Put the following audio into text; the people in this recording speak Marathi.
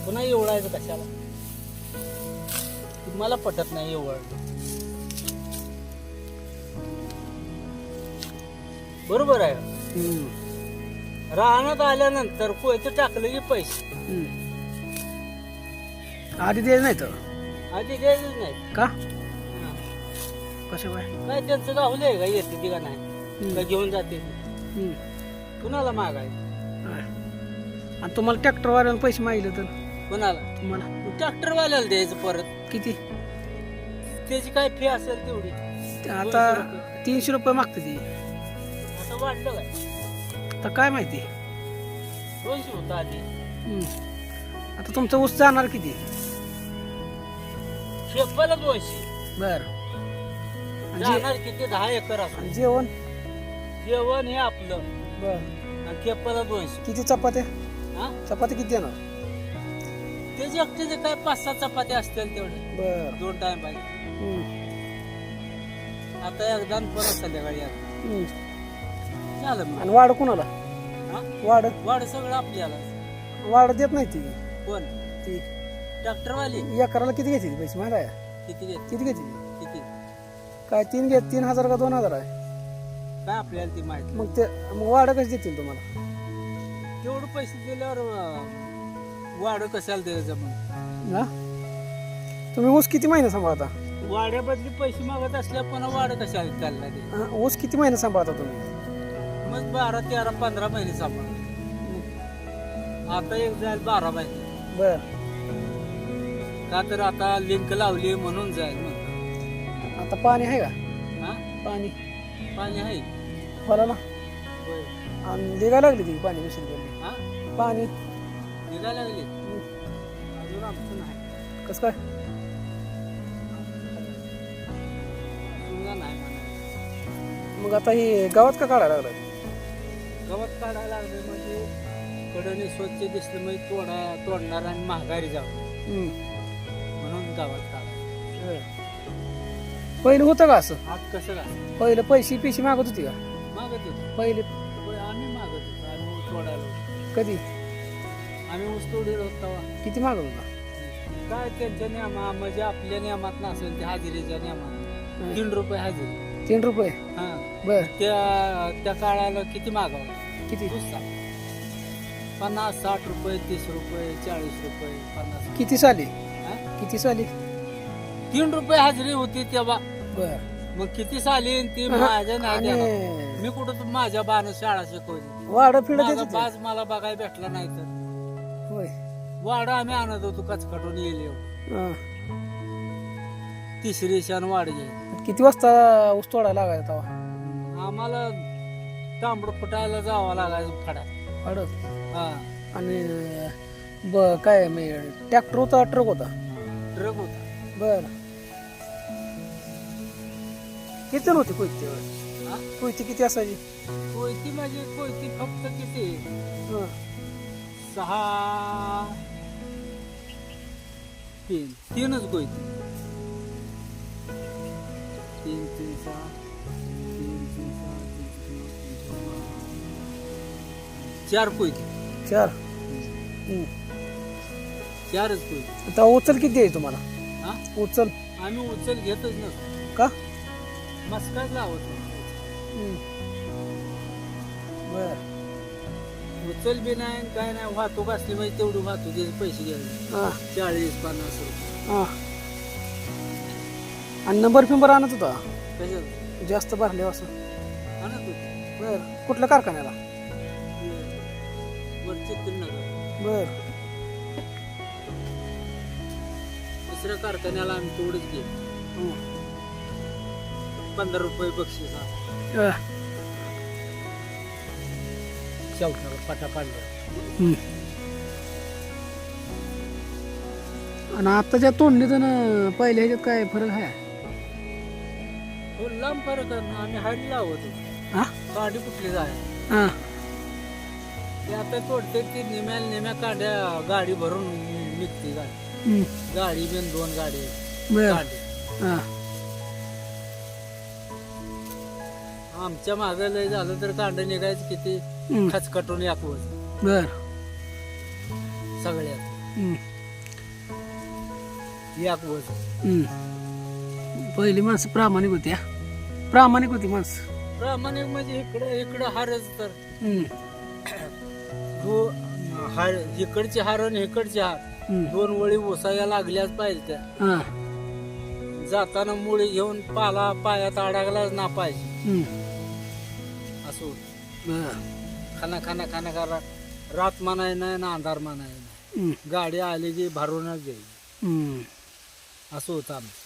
पुन्हा एवढायचं कशाला? मला पटत नाही एवढं. बरोबर आहे. रानात आल्यानंतर कोयतं टाकलं की पैसे आधी द्यायचं नाही तर आधी द्यायचंच नाही का? हा. कसं काय? काय त्यांचं गावलंय का? येते ती का नाही का घेऊन जाते ती? कुणाला मागायचं? आणि तुम्हाला ट्रॅक्टरवाल्याला पैसे मागितले तर कुणाला? तुम्हाला ट्रॅक्टर वाल्याला द्यायचं परत. किती? त्याची काय फी असेल तेवढी. आता 300 रुपये मागते ती. आता वाढलं काय? आता काय माहिती. 200 होतं आधी. आता तुमचा ऊस जाणार किती? शेपाला 200. बर. जाणार किती? 10 एकर असं. जेवण जेवण हे आपलं. बर. आणि शेपाला 200. किती चपात्या? हा? चपात्या किती देणार? त्याचे एकट्याचे काय 5-6 चपात्या असतील तेवढे. बर. 2 टाइम पाहिजे. आता एकदा आणि परत संध्याकाळी झालं मग. आणि वाढ कुणाला? हा? वाढ वाढ सगळं आपल्याला. वाढ देत नाही ती. कोण? ती ट्रॅक्टरवाली एकराला किती घेते पैसे माहिती आहे? किती देते? किती घेते? किती? काय 3,000 का 2,000 आहे? काय आपल्याला ती माहिती. मग वाढ कशी देतील तुम्हाला? तेवढं पैसे दिल्यावर वाढ कशाला द्यायचं मग? हा? तुम्ही ऊस किती महिने सांभाळता? वाड्याबदली पैसे मागत असल्या पण वाढ कशाला चालला ते? ऊस किती महिने सांभाळता तुम्ही? मग 12, 13, 15 महिने सांभाळ. आता एक जाईल 12 महिने. बर. का तर आता लिंक लावली म्हणून जाईल मग. आता पाणी आहे का? हा? पाणी पाणी आहे. होला ना. होय. आणि निघायला लागली ती पाणी मिशन हा? पाणी निघायला लागली. अजून आमचं नाही. कसं काय? अजून नाही म्हणा. मग आता ही गावात का काढायला लागलाय? गवत काढायला लागले म्हणजे कडने स्वच्छ दिसलं म्हणजे तोडणार आणि महागारी जावं म्हणून गावात काढायला. पहिलं होतं का असं? आज कसं का पहिलं पैसे मागत होती का? मागत होतो. पहिले आम्ही मागत होतो. आम्ही ऊस तोडायला होतो. कधी? आम्ही ऊस तोडील होता. किती मागत होता? काय त्यांच्या नियमा म्हणजे आपल्या नियमात नसेल ते हाजिरीच्या नियमात 3 रुपये हजेरी. 3 रुपये. हा. बर. त्या काळाला किती मागावं? किती? 50, 60 रुपये, 30 रुपये, 40 रुपये, 50. किती साली? हा? किती साली? 3 रुपये हजेरी होती तेव्हा. बर. मग किती साली ती माझ्या नाही आणि देणार. मी कुठं माझ्या बाण शाळा शिकवली. वाढ फिड माझा बाज मला बघायला भेटला नाही तर होय. वाडा आम्ही आणत होतो कचकटून येईल एवढं. तिसरी शान वाढ घ्यायची. किती वाजता ऊस तोडायला लागायचा तेव्हा? आम्हाला तांबड फुटायला जावं लागायचं फडा. वाढत. हा. आणि काय ट्रॅक्टर होता ट्रक होता? ट्रक होता. बर. किती जण होते कोयती? हा? कोयती किती असायची? कोयती म्हणजे कोयती फक्त किती 6 3च कोयती. 3, 3, 6, 3, 3, 6, 4 कोयती. 4. 4च कोयती. आता उचल किती आहे तुम्हाला? हा? उचल आम्ही उचल घेतच नसतो. का? मस्काच लावत नाही. बर. उचल बी नाही काय नाही. वाहतूक असली म्हणजे तेवढी वाहतुकीचे पैसे घ्यायचे. 40-50 रुपये. आणि नंबर आणत होता कशात जास्त भरले असं? आणत होते. बर. कुठल्या कारखान्याला? वरची नगर. बर. दुसऱ्या कारखान्याला आम्ही तेवढंच घेतो. 15 रुपये बक्षीस. शेवटाला पाटा पाडला. आणि आताच्या तोडणीत पहिल्या ह्याच्यात काय फरक आहे? हो, लांब फरक आहे ना. आम्ही हळदी लावत होतो. कांडी कुठली जाय ते आता तोडते ती निम्या कांड्या गाडी भरून निघते. गाडी बिन 2 गाडी कांडी. आमच्या मागे लय झालं तर कांड निघायचं किती खचकटून याकवत बर. सगळ्यात. हम्म, एक वजन. पहिली माणसं प्रामाणिक होती हा. प्रामाणिक होती माणसं. प्रामाणिक म्हणजे इकडं हारच तर हम्म, जो हार इकडची हार आणि इकडची हार हम्म, 2 वळी ओसायला लागल्याच पाहिजे त्या. हा, जाताना मुळे घेऊन पाला पायात अडकलाच ना पाहिजे हम्म, असं होतं. बर, खाना खाना खाना करा रात मानाय नाही ना अंधार मानाय नाही. हम्म, गाडी आली की भरूनच घ्यायची हम्म. असं होतं आमचं.